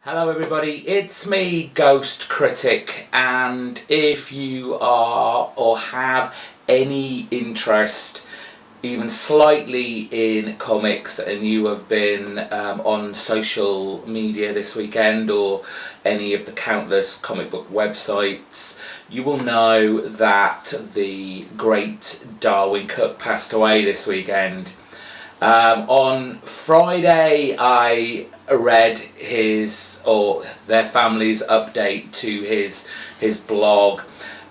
Hello everybody, it's me, GhostCritic, and if you are or have any interest even slightly in comics and you have been on social media this weekend or any of the countless comic book websites, you will know that the great Darwyn Cooke passed away this weekend. On Friday I read his or their family's update to his blog,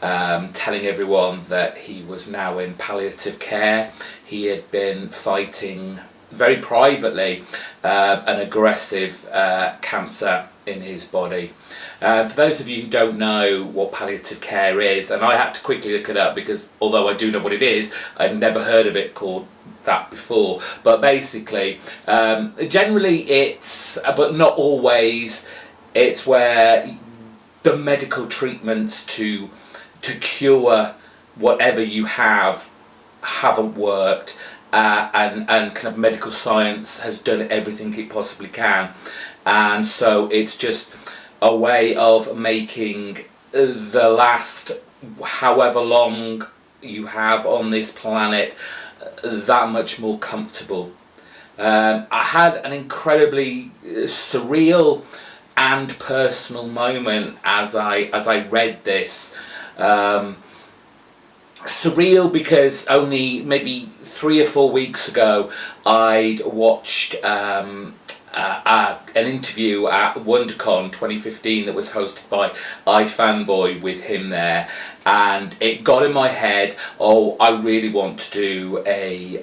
telling everyone that he was now in palliative care. He had been fighting very privately an aggressive cancer in his body. For those of you who don't know what palliative care is, and I had to quickly look it up because although I do know what it is, I'd never heard of it called that before. But basically, generally it's, but not always, it's where the medical treatments to cure whatever you haven't worked, and kind of medical science has done everything it possibly can, and so it's just a way of making the last however long you have on this planet that much more comfortable. I had an incredibly surreal and personal moment as I read this. Surreal because only maybe 3 or 4 weeks ago I'd watched an interview at WonderCon 2015 that was hosted by iFanboy with him there, and it got in my head, oh, I really want to do a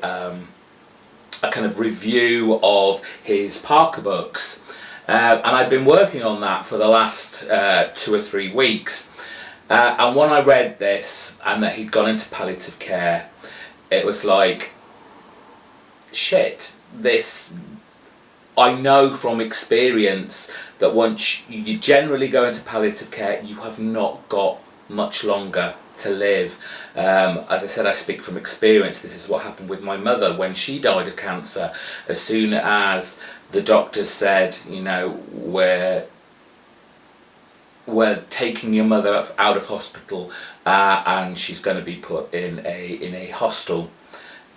kind of review of his Parker books, and I'd been working on that for the last 2 or 3 weeks. And when I read this and that he'd gone into palliative care, it was like, shit, this, I know from experience that once you generally go into palliative care, you have not got much longer to live. As I said, I speak from experience. This is what happened with my mother when she died of cancer. As soon as the doctors said, you know, we're taking your mother out of hospital and she's going to be put in a hostel,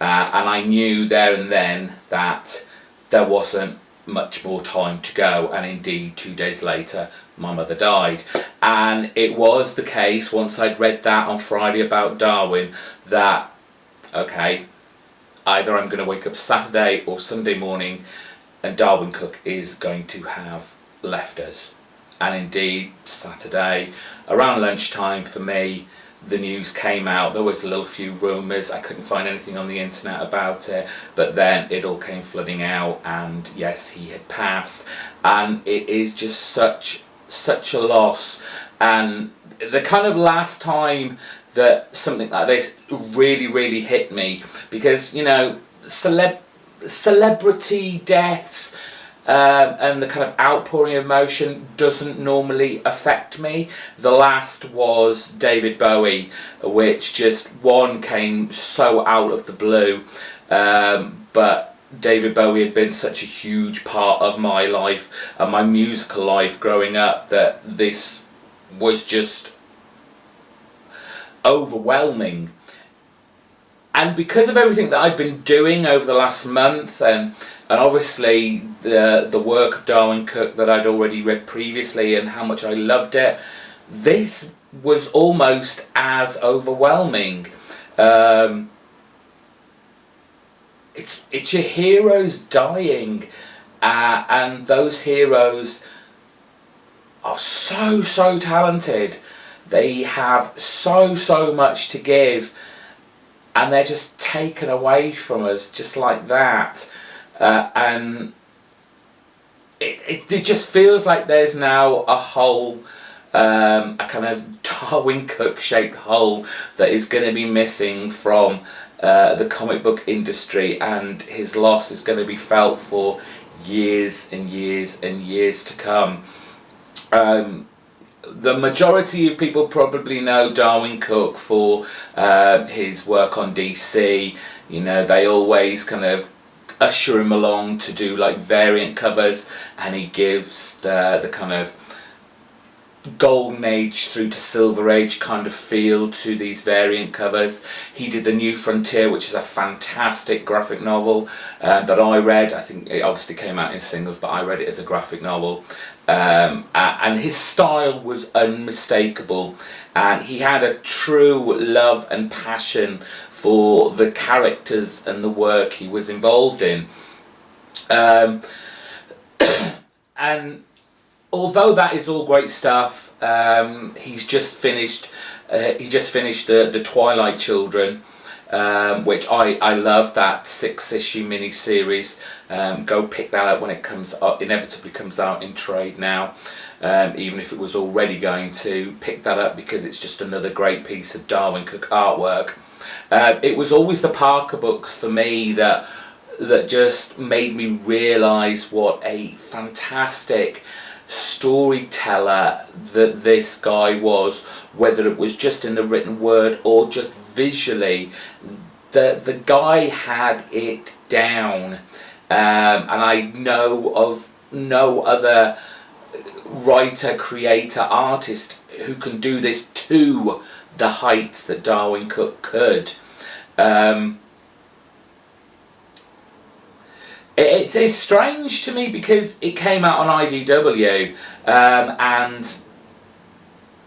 and I knew there and then that there wasn't much more time to go, and indeed 2 days later my mother died. And it was the case, once I'd read that on Friday about Darwyn, that okay, either I'm going to wake up Saturday or Sunday morning and Darwyn Cooke is going to have left us. And indeed, Saturday, around lunchtime for me, the news came out. There was a little few rumours. I couldn't find anything on the internet about it. But then it all came flooding out, and yes, he had passed. And it is just such a loss. And the kind of last time that something like this really hit me, because, you know, celebrity deaths, and the kind of outpouring of emotion doesn't normally affect me. The last was David Bowie, which just one came so out of the blue, but David Bowie had been such a huge part of my life and my musical life growing up that this was just overwhelming. And because of everything that I've been doing over the last month, and obviously the work of Darwyn Cooke that I'd already read previously and how much I loved it, this was almost as overwhelming. It's your heroes dying, and those heroes are so talented. They have so much to give, and they're just taken away from us just like that. And it just feels like there's now a hole, a kind of Darwyn Cooke shaped hole that is going to be missing from the comic book industry, and his loss is going to be felt for years and years and years to come. The majority of people probably know Darwyn Cooke for his work on DC. You know, they always kind of usher him along to do like variant covers, and he gives the kind of golden age through to silver age kind of feel to these variant covers. He did The New Frontier, which is a fantastic graphic novel that I read. I think it obviously came out in singles, but I read it as a graphic novel. And his style was unmistakable, and he had a true love and passion for the characters and the work he was involved in. And although that is all great stuff, he's just finished. He just finished the Twilight Children, which I love, that 6-issue mini-series. Go pick that up when it comes up. Inevitably comes out in trade now. Even if it was already going to, pick that up because it's just another great piece of Darwyn Cooke artwork. It was always the Parker books for me that just made me realise what a fantastic storyteller that this guy was, whether it was just in the written word or just visually. The guy had it down, and I know of no other writer, creator, artist who can do this to the heights that Darwyn Cooke could. It's strange to me because it came out on IDW, and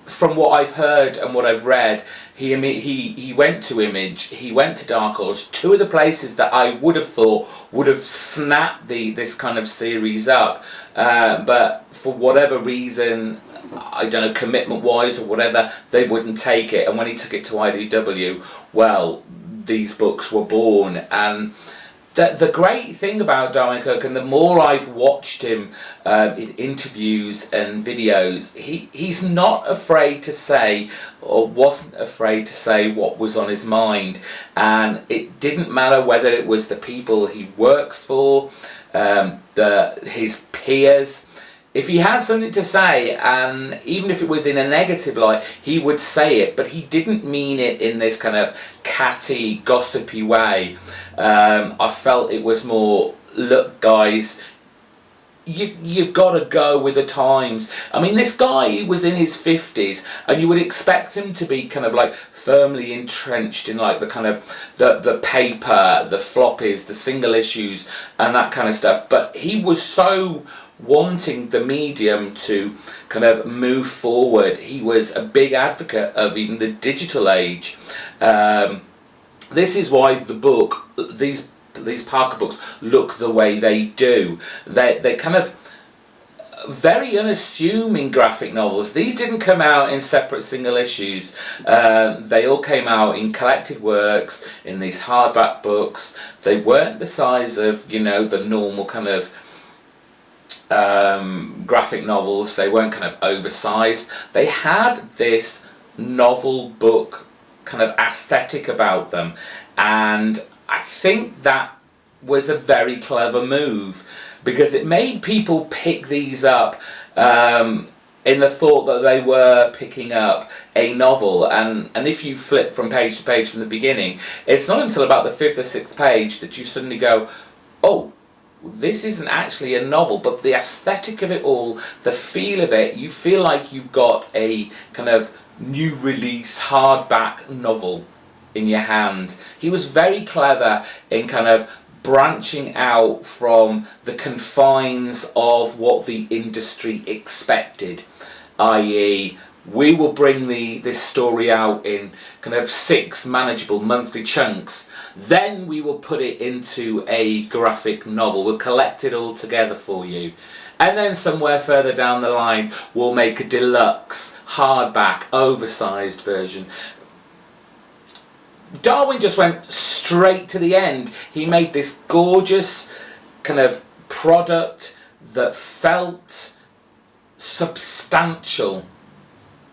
from what I've heard and what I've read, he went to Image, he went to Dark Horse, two of the places that I would have thought would have snapped this kind of series up, but for whatever reason, I don't know, commitment wise or whatever, they wouldn't take it. And when he took it to IDW, well, these books were born. And the great thing about Darwyn Cooke, and the more I've watched him in interviews and videos, he's not afraid to say, or wasn't afraid to say, what was on his mind. And it didn't matter whether it was the people he works for, his peers. If he had something to say, and even if it was in a negative light, he would say it, but he didn't mean it in this kind of catty, gossipy way. I felt it was more, look guys, you've got to go with the times. I mean, this guy was in his 50s, and you would expect him to be kind of like firmly entrenched in like the kind of the paper, the floppies, the single issues, and that kind of stuff. But he was so wanting the medium to kind of move forward. He was a big advocate of even the digital age. This is why the book, these Parker books look the way they do. They're kind of very unassuming graphic novels. These didn't come out in separate single issues. They all came out in collected works, in these hardback books. They weren't the size of, you know, the normal kind of graphic novels. They weren't kind of oversized. They had this novel book kind of aesthetic about them, and I think that was a very clever move, because it made people pick these up in the thought that they were picking up a novel. And if you flip from page to page from the beginning, it's not until about the 5th or 6th page that you suddenly go, oh, this isn't actually a novel. But the aesthetic of it all, the feel of it, you feel like you've got a kind of new release hardback novel in your hand. He was very clever in kind of branching out from the confines of what the industry expected, i.e. we will bring this story out in kind of 6 manageable monthly chunks, then we will put it into a graphic novel, we'll collect it all together for you, and then somewhere further down the line we'll make a deluxe, hardback, oversized version. Darwyn just went straight to the end. He made this gorgeous kind of product that felt substantial.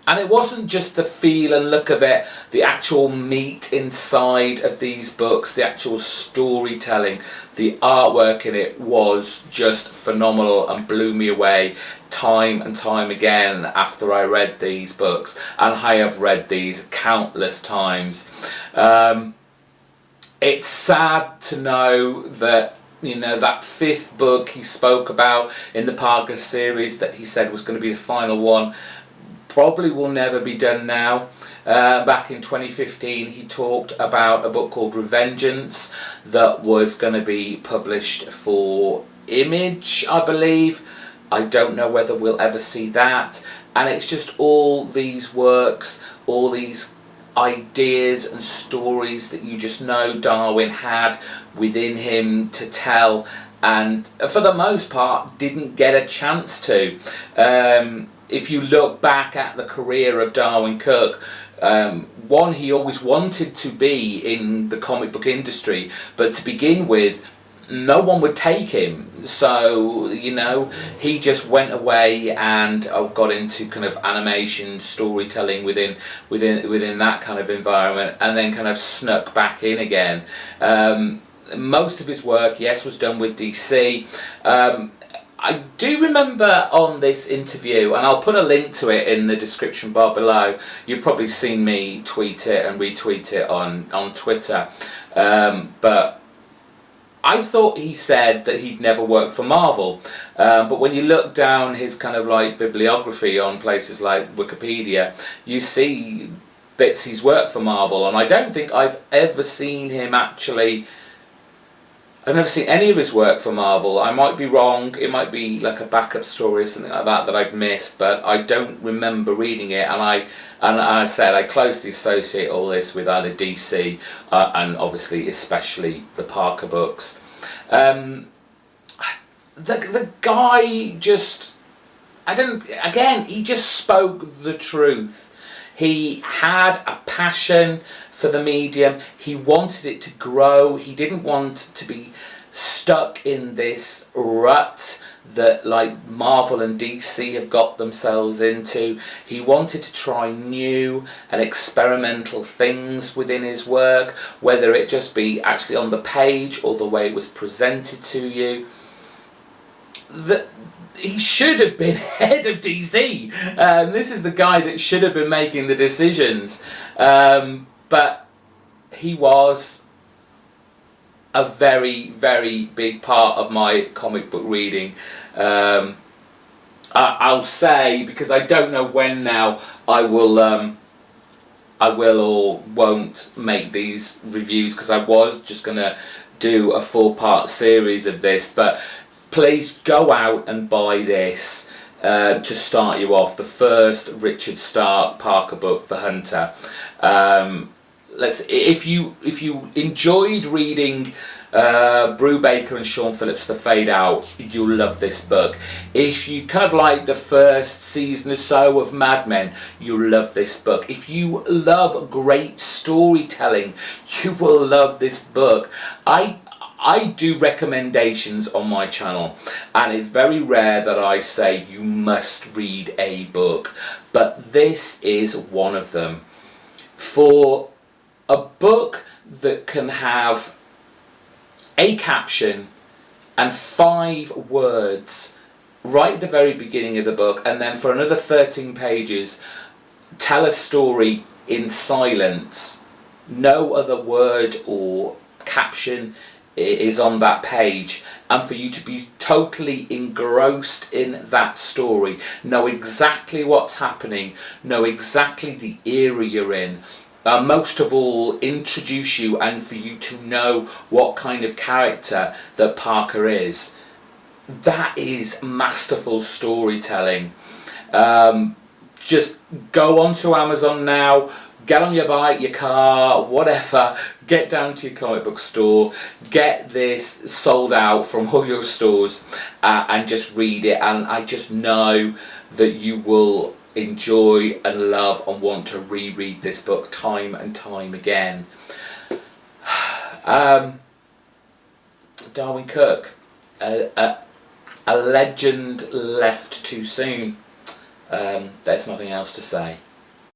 And it wasn't just the feel and look of it, the actual meat inside of these books, the actual storytelling, the artwork in it was just phenomenal and blew me away time and time again after I read these books. And I have read these countless times. It's sad to know that You know, that 5th book he spoke about in the Parker series that he said was going to be the final one probably will never be done now. Back in 2015 he talked about a book called Revengeance that was going to be published for Image, I believe. I don't know whether we'll ever see that. And it's just all these works, all these ideas and stories that you just know Darwin had within him to tell, and for the most part didn't get a chance to. If you look back at the career of Darwyn Cooke, one, he always wanted to be in the comic book industry, but to begin with no one would take him, so you know he just went away and got into kind of animation storytelling within that kind of environment, and then kind of snuck back in again. Most of his work, yes, was done with DC. I do remember on this interview, and I'll put a link to it in the description bar below. You've probably seen me tweet it and retweet it on Twitter, but I thought he said that he'd never worked for Marvel, but when you look down his kind of like bibliography on places like Wikipedia, you see bits he's worked for Marvel, and I don't think I've ever seen him actually. I've never seen any of his work for Marvel. I might be wrong, it might be like a backup story or something like that that I've missed, but I don't remember reading it, and I said I closely associate all this with either DC and obviously especially the Parker books. The guy just, he just spoke the truth. He had a passion for the medium. He wanted it to grow. He didn't want to be stuck in this rut that like Marvel and DC have got themselves into. He wanted to try new and experimental things within his work, whether it just be actually on the page or the way it was presented to you. He should have been head of DC. This is the guy that should have been making the decisions. But he was a very, very big part of my comic book reading. I'll say, because I don't know when now I will or won't make these reviews, because I was just going to do a 4-part series of this, but please go out and buy this to start you off. The first Richard Stark Parker book, The Hunter. If you enjoyed reading Brubaker and Sean Phillips' The Fade Out, you'll love this book. If you kind of like the first season or so of Mad Men, you'll love this book. If you love great storytelling, you will love this book. I do recommendations on my channel, and it's very rare that I say you must read a book, but this is one of them. For a book that can have a caption and 5 words right at the very beginning of the book, and then for another 13 pages tell a story in silence, no other word or caption is on that page, and for you to be totally engrossed in that story, know exactly what's happening, know exactly the era you're in, most of all introduce you, and for you to know what kind of character that Parker is. That is masterful storytelling. Just go onto Amazon now, get on your bike, your car, whatever, get down to your comic book store, get this sold out from all your stores, and just read it, and I just know that you will enjoy and love and want to reread this book time and time again. Darwyn Cooke, a legend left too soon. There's nothing else to say.